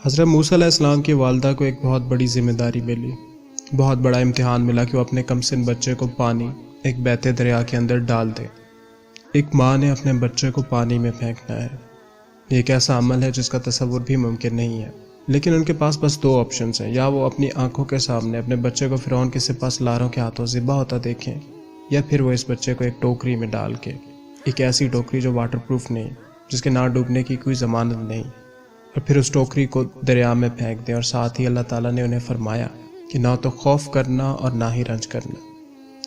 حضرت موسیٰ علیہ السلام کی والدہ کو ایک بہت بڑی ذمہ داری ملی، بہت بڑا امتحان ملا کہ وہ اپنے کم سن بچے کو پانی ایک بہتے دریا کے اندر ڈال دے۔ ایک ماں نے اپنے بچے کو پانی میں پھینکنا ہے۔ یہ ایک ایسا عمل ہے جس کا تصور بھی ممکن نہیں ہے، لیکن ان کے پاس بس دو آپشنز ہیں، یا وہ اپنی آنکھوں کے سامنے اپنے بچے کو فرعون کے سپہ سالاروں کے ہاتھوں ذبح ہوتا دیکھیں، یا پھر وہ اس بچے کو ایک ٹوکری میں ڈال کے، ایک ایسی ٹوکری جو واٹر پروف نہیں، جس کے نہ ڈوبنے کی کوئی ضمانت نہیں، اور پھر اس ٹوکری کو دریا میں پھینک دیں۔ اور ساتھ ہی اللہ تعالیٰ نے انہیں فرمایا کہ نہ تو خوف کرنا اور نہ ہی رنج کرنا،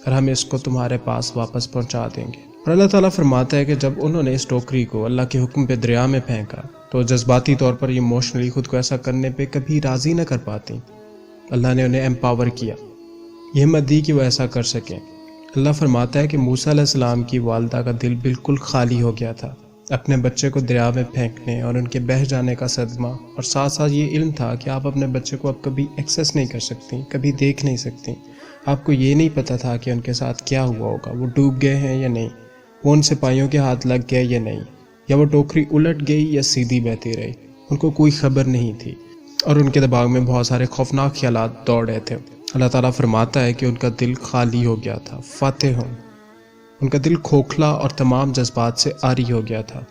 اور ہم اس کو تمہارے پاس واپس پہنچا دیں گے۔ اور اللہ تعالیٰ فرماتا ہے کہ جب انہوں نے اس ٹوکری کو اللہ کے حکم پہ دریا میں پھینکا تو جذباتی طور پر ایموشنلی خود کو ایسا کرنے پہ کبھی راضی نہ کر پاتی۔ اللہ نے انہیں ایمپاور کیا، یہ ہمت دی کہ وہ ایسا کر سکیں۔ اللہ فرماتا ہے کہ موسیٰ علیہ السلام کی والدہ کا دل بالکل خالی ہو گیا تھا اپنے بچے کو دریا میں پھینکنے اور ان کے بہہ جانے کا صدمہ، اور ساتھ ساتھ یہ علم تھا کہ آپ اپنے بچے کو اب کبھی ایکسیس نہیں کر سکتی، کبھی دیکھ نہیں سکتی۔ آپ کو یہ نہیں پتہ تھا کہ ان کے ساتھ کیا ہوا ہوگا، وہ ڈوب گئے ہیں یا نہیں، وہ ان سپاہیوں کے ہاتھ لگ گئے یا نہیں، یا وہ ٹوکری الٹ گئی یا سیدھی بہتی رہی۔ ان کو کوئی خبر نہیں تھی، اور ان کے دماغ میں بہت سارے خوفناک خیالات دوڑ رہے تھے۔ اللہ تعالیٰ فرماتا ہے کہ ان کا دل خالی ہو گیا تھا، فاتح ہوں، ان کا دل کھوکھلا اور تمام جذبات سے عاری ہو گیا تھا،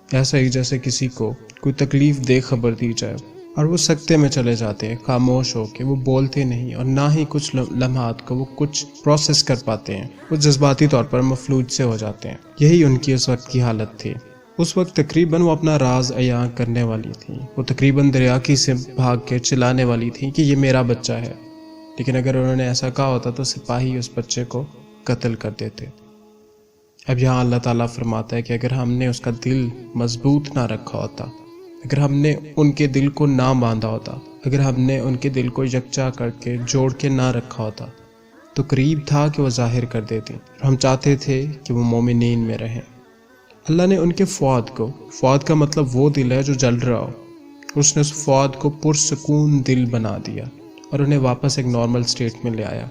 ایسا ہی جیسے کسی کو کوئی تکلیف دہ خبر دی جائے اور وہ سکتے میں چلے جاتے ہیں، خاموش ہو کے، وہ بولتے نہیں، اور نہ ہی کچھ لمحات کو وہ کچھ پروسیس کر پاتے ہیں، وہ جذباتی طور پر مفلوج سے ہو جاتے ہیں۔ یہی ان کی اس وقت کی حالت تھی۔ اس وقت تقریباً وہ اپنا راز عیاں کرنے والی تھی، وہ تقریباً دریا کی سے بھاگ کے چلانے والی تھی کہ یہ میرا بچہ ہے، لیکن اگر انہوں نے ایسا کہا ہوتا تو سپاہی اس بچے کو قتل کر دیتے۔ اب یہاں اللہ تعالیٰ فرماتا ہے کہ اگر ہم نے اس کا دل مضبوط نہ رکھا ہوتا، اگر ہم نے ان کے دل کو نہ باندھا ہوتا، اگر ہم نے ان کے دل کو یکجا کر کے جوڑ کے نہ رکھا ہوتا تو قریب تھا کہ وہ ظاہر کر دیتے، اور ہم چاہتے تھے کہ وہ مومنین میں رہیں۔ اللہ نے ان کے فؤاد کا مطلب وہ دل ہے جو جل رہا ہو، اس نے اس فؤاد کو پرسکون دل بنا دیا اور انہیں واپس ایک نارمل سٹیٹ میں لے آیا۔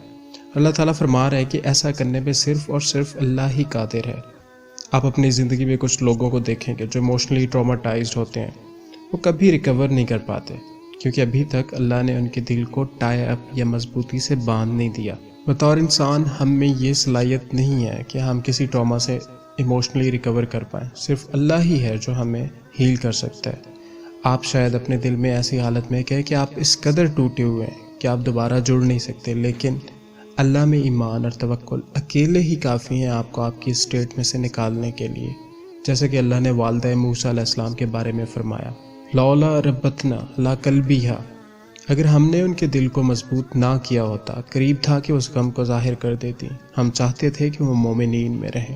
اللہ تعالیٰ فرما رہا ہے کہ ایسا کرنے پہ صرف اور صرف اللہ ہی قادر ہے۔ آپ اپنی زندگی میں کچھ لوگوں کو دیکھیں گے جو ایموشنلی ٹراماٹائزڈ ہوتے ہیں، وہ کبھی ریکور نہیں کر پاتے، کیونکہ ابھی تک اللہ نے ان کے دل کو ٹائی اپ یا مضبوطی سے باندھ نہیں دیا۔ بطور انسان ہم میں یہ صلاحیت نہیں ہے کہ ہم کسی ٹراما سے ایموشنلی ریکور کر پائیں، صرف اللہ ہی ہے جو ہمیں ہیل کر سکتا ہے۔ آپ شاید اپنے دل میں ایسی حالت میں کہیں کہ آپ اس قدر ٹوٹے ہوئے ہیں کہ آپ دوبارہ جڑ نہیں سکتے، لیکن اللہ میں ایمان اور توکل اکیلے ہی کافی ہیں آپ کو آپ کی اسٹیٹ میں سے نکالنے کے لیے، جیسے کہ اللہ نے والدہ موسیٰ علیہ السلام کے بارے میں فرمایا، لولا ربتنا لا قلبیہا، اگر ہم نے ان کے دل کو مضبوط نہ کیا ہوتا، قریب تھا کہ اس غم کو ظاہر کر دیتی۔ ہم چاہتے تھے کہ وہ مومنین میں رہیں۔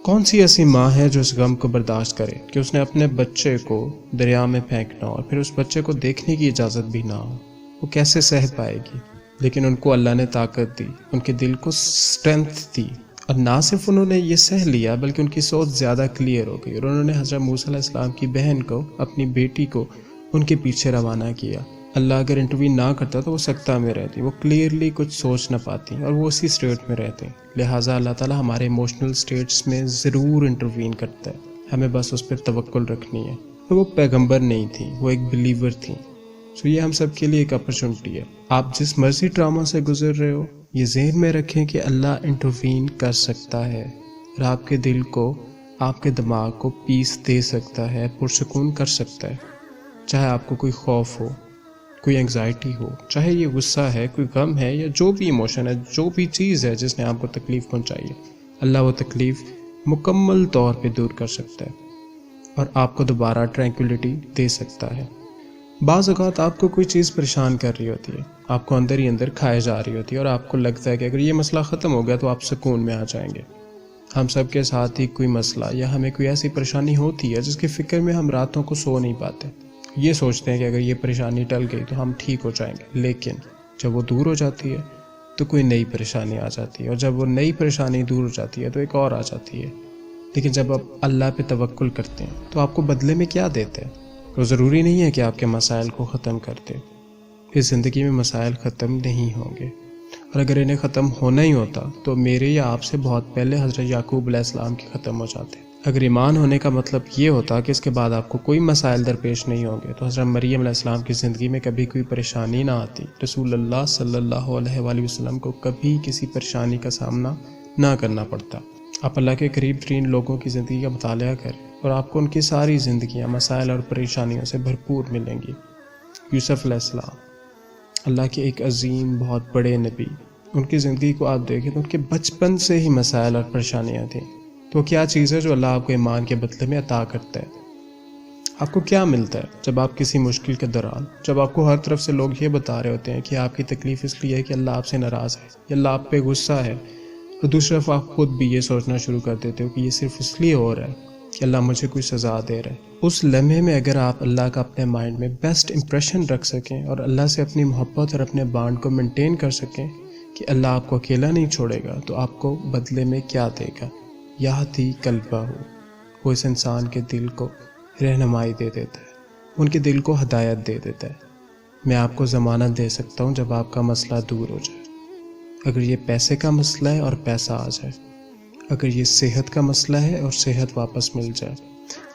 کون سی ایسی ماں ہے جو اس غم کو برداشت کرے کہ اس نے اپنے بچے کو دریا میں پھینکنا اور پھر اس بچے کو دیکھنے کی اجازت بھی نہ ہو؟ وہ کیسے سہ پائے گی؟ لیکن ان کو اللہ نے طاقت دی، ان کے دل کو اسٹرینتھ دی، اور نہ صرف انہوں نے یہ سہ لیا بلکہ ان کی سوچ زیادہ کلیئر ہو گئی، اور انہوں نے حضرت موسیٰ علیہ السلام کی بہن کو، اپنی بیٹی کو ان کے پیچھے روانہ کیا۔ اللہ اگر انٹروین نہ کرتا تو وہ سکتہ میں رہتی، وہ کلیئرلی کچھ سوچ نہ پاتی، اور وہ اسی اسٹیٹ میں رہتے۔ لہٰذا اللہ تعالیٰ ہمارے ایموشنل اسٹیٹس میں ضرور انٹروین کرتا ہے، ہمیں بس اس پر توکل رکھنی ہے۔ وہ پیغمبر نہیں تھی، وہ ایک بلیور تھی۔ یہ ہم سب کے لیے ایک اپرچونٹی ہے۔ آپ جس مرضی ڈرامہ سے گزر رہے ہو، یہ ذہن میں رکھیں کہ اللہ انٹروین کر سکتا ہے، اور آپ کے دل کو، آپ کے دماغ کو پیس دے سکتا ہے، پرسکون کر سکتا ہے۔ چاہے آپ کو کوئی خوف ہو، کوئی انگزائٹی ہو، چاہے یہ غصہ ہے، کوئی غم ہے، یا جو بھی ایموشن ہے، جو بھی چیز ہے جس نے آپ کو تکلیف پہنچائی ہے، اللہ وہ تکلیف مکمل طور پہ دور کر سکتا ہے اور آپ کو دوبارہ ٹرینکولیٹی دے سکتا ہے۔ بعض اوقات آپ کو کوئی چیز پریشان کر رہی ہوتی ہے، آپ کو اندر ہی اندر کھائے جا رہی ہوتی ہے، اور آپ کو لگتا ہے کہ اگر یہ مسئلہ ختم ہو گیا تو آپ سکون میں آ جائیں گے۔ ہم سب کے ساتھ ہی کوئی مسئلہ یا ہمیں کوئی ایسی پریشانی ہوتی ہے جس کی فکر میں ہم راتوں کو سو نہیں پاتے، یہ سوچتے ہیں کہ اگر یہ پریشانی ٹل گئی تو ہم ٹھیک ہو جائیں گے، لیکن جب وہ دور ہو جاتی ہے تو کوئی نئی پریشانی آ جاتی ہے، اور جب وہ نئی پریشانی دور ہو جاتی ہے تو ایک اور آ جاتی ہے۔ لیکن جب آپ اللہ پہ توکل کرتے ہیں تو آپ کو بدلے میں کیا دیتے ہیں؟ تو ضروری نہیں ہے کہ آپ کے مسائل کو ختم کر دے، اس زندگی میں مسائل ختم نہیں ہوں گے، اور اگر انہیں ختم ہونا ہی ہوتا تو میرے یا آپ سے بہت پہلے حضرت یعقوب علیہ السلام کے ختم ہو جاتے۔ اگر ایمان ہونے کا مطلب یہ ہوتا کہ اس کے بعد آپ کو کوئی مسائل درپیش نہیں ہوں گے تو حضرت مریم علیہ السلام کی زندگی میں کبھی کوئی پریشانی نہ آتی، رسول اللہ صلی اللہ علیہ وآلہ وسلم کو کبھی کسی پریشانی کا سامنا نہ کرنا پڑتا۔ آپ اللہ کے قریب ترین لوگوں کی زندگی کا مطالعہ کریں اور آپ کو ان کی ساری زندگیاں مسائل اور پریشانیوں سے بھرپور ملیں گی۔ یوسف علیہ السلام اللہ کے ایک عظیم بہت بڑے نبی، ان کی زندگی کو آپ دیکھیں تو ان کے بچپن سے ہی مسائل اور پریشانیاں تھیں۔ تو کیا چیز ہے جو اللہ آپ کو ایمان کے بدلے میں عطا کرتا ہے؟ آپ کو کیا ملتا ہے جب آپ کسی مشکل کے دوران، جب آپ کو ہر طرف سے لوگ یہ بتا رہے ہوتے ہیں کہ آپ کی تکلیف اس لیے ہے کہ اللہ آپ سے ناراض ہے یا اللہ آپ پہ غصہ ہے، اور دوسری طرف آپ خود بھی یہ سوچنا شروع کر دیتے ہو کہ یہ صرف اس لیے ہو رہا ہے کہ اللہ مجھے کوئی سزا دے رہا ہے۔ اس لمحے میں اگر آپ اللہ کا اپنے مائنڈ میں بیسٹ امپریشن رکھ سکیں اور اللہ سے اپنی محبت اور اپنے بانڈ کو مینٹین کر سکیں کہ اللہ آپ کو اکیلا نہیں چھوڑے گا، تو آپ کو بدلے میں کیا دے گا؟ یہدی قلبہ، وہ اس انسان کے دل کو رہنمائی دے دیتا ہے، ان کے دل کو ہدایت دے دیتا ہے۔ میں آپ کو ضمانت دے سکتا ہوں جب آپ کا مسئلہ دور ہو جائے، اگر یہ پیسے کا مسئلہ ہے اور پیسہ آ جائے، اگر یہ صحت کا مسئلہ ہے اور صحت واپس مل جائے،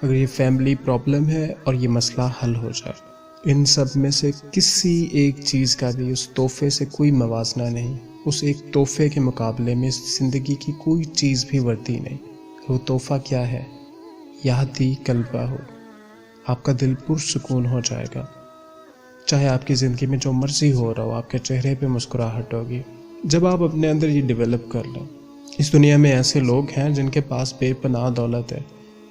اگر یہ فیملی پرابلم ہے اور یہ مسئلہ حل ہو جائے، ان سب میں سے کسی ایک چیز کا بھی اس تحفے سے کوئی موازنہ نہیں۔ اس ایک تحفے کے مقابلے میں اس زندگی کی کوئی چیز بھی ورتی نہیں۔ وہ تحفہ کیا ہے؟ یہدی قلبہ، آپ کا دل پرسکون ہو جائے گا۔ چاہے آپ کی زندگی میں جو مرضی ہو رہا ہو، آپ کے چہرے پہ مسکراہٹ ہوگی۔ جب آپ اپنے اندر یہ ڈیولپ کر لیں، اس دنیا میں ایسے لوگ ہیں جن کے پاس بے پناہ دولت ہے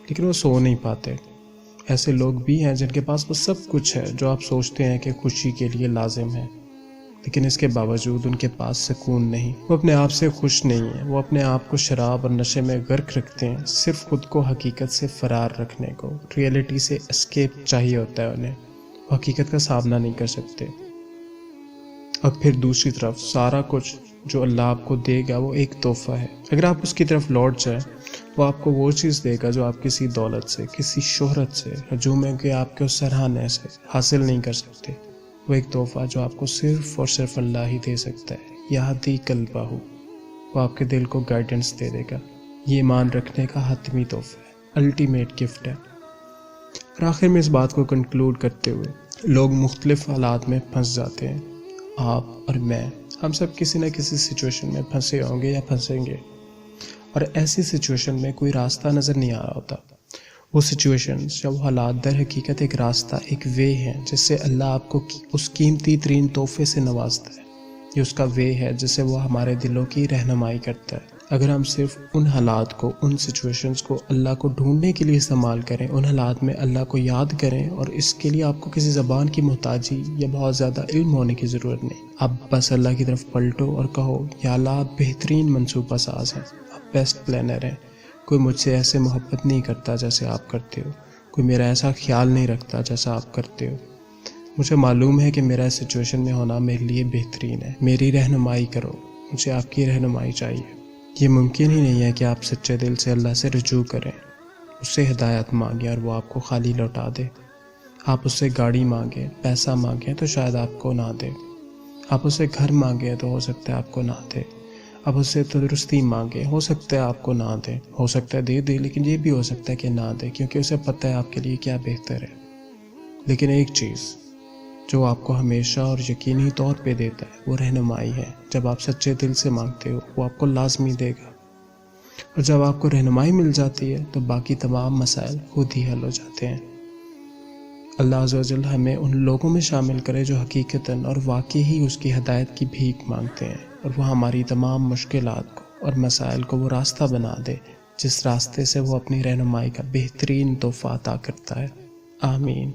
لیکن وہ سو نہیں پاتے۔ ایسے لوگ بھی ہیں جن کے پاس وہ سب کچھ ہے جو آپ سوچتے ہیں کہ خوشی کے لیے لازم ہے، لیکن اس کے باوجود ان کے پاس سکون نہیں۔ وہ اپنے آپ سے خوش نہیں ہیں، وہ اپنے آپ کو شراب اور نشے میں غرق رکھتے ہیں، صرف خود کو حقیقت سے فرار رکھنے کو، ریئلٹی سے اسکیپ چاہیے ہوتا ہے انہیں، وہ حقیقت کا سامنا نہیں کر سکتے۔ اور پھر دوسری طرف سارا کچھ جو اللہ آپ کو دے گا وہ ایک تحفہ ہے۔ اگر آپ اس کی طرف لوٹ جائیں، وہ آپ کو وہ چیز دے گا جو آپ کسی دولت سے، کسی شہرت سے، ہجوم کے آپ کے سراہنے سے حاصل نہیں کر سکتے۔ وہ ایک تحفہ جو آپ کو صرف اور صرف اللہ ہی دے سکتا ہے۔ یہدی قلبہ، وہ آپ کے دل کو گائیڈنس دے دے گا۔ یہ ایمان رکھنے کا حتمی تحفہ ہے، الٹیمیٹ گفٹ ہے۔ اور آخر میں اس بات کو کنکلوڈ کرتے ہوئے، لوگ مختلف حالات میں پھنس جاتے ہیں۔ آپ اور میں، ہم سب کسی نہ کسی سچویشن میں پھنسے ہوں گے یا پھنسیں گے، اور ایسی سچویشن میں کوئی راستہ نظر نہیں آ رہا ہوتا۔ وہ سچویشنز یا وہ حالات در حقیقت ایک راستہ، ایک وے ہے جس سے اللہ آپ کو اس قیمتی ترین تحفے سے نوازتا ہے۔ یہ اس کا وے ہے جس سے وہ ہمارے دلوں کی رہنمائی کرتا ہے۔ اگر ہم صرف ان حالات کو، ان سچویشنز کو اللہ کو ڈھونڈنے کے لیے استعمال کریں، ان حالات میں اللہ کو یاد کریں، اور اس کے لیے آپ کو کسی زبان کی محتاجی یا بہت زیادہ علم ہونے کی ضرورت نہیں۔ آپ بس اللہ کی طرف پلٹو اور کہو، یا اللہ آپ بہترین منصوبہ ساز ہیں، آپ بیسٹ پلانر ہیں۔ کوئی مجھ سے ایسے محبت نہیں کرتا جیسے آپ کرتے ہو، کوئی میرا ایسا خیال نہیں رکھتا جیسا آپ کرتے ہو۔ مجھے معلوم ہے کہ میرا اس سچویشن میں ہونا میرے لیے بہترین ہے، میری رہنمائی کرو، مجھے آپ کی رہنمائی چاہیے۔ یہ ممکن ہی نہیں ہے کہ آپ سچے دل سے اللہ سے رجوع کریں، اس سے ہدایت مانگیں اور وہ آپ کو خالی لوٹا دے۔ آپ اس سے گاڑی مانگیں، پیسہ مانگیں تو شاید آپ کو نہ دے، آپ اس سے گھر مانگیں تو ہو سکتا ہے آپ کو نہ دے، آپ اس سے تندرستی مانگیں، ہو سکتا ہے آپ کو نہ دے، ہو سکتا ہے دے دے، لیکن یہ بھی ہو سکتا ہے کہ نہ دے، کیونکہ اسے پتہ ہے آپ کے لیے کیا بہتر ہے۔ لیکن ایک چیز جو آپ کو ہمیشہ اور یقینی طور پہ دیتا ہے وہ رہنمائی ہے۔ جب آپ سچے دل سے مانگتے ہو وہ آپ کو لازمی دے گا، اور جب آپ کو رہنمائی مل جاتی ہے تو باقی تمام مسائل خود ہی حل ہو جاتے ہیں۔ اللہ عز و جل ہمیں ان لوگوں میں شامل کرے جو حقیقتاً اور واقعی ہی اس کی ہدایت کی بھیک مانگتے ہیں، اور وہ ہماری تمام مشکلات کو اور مسائل کو وہ راستہ بنا دے جس راستے سے وہ اپنی رہنمائی کا بہترین تحفہ عطا کرتا ہے۔ آمین۔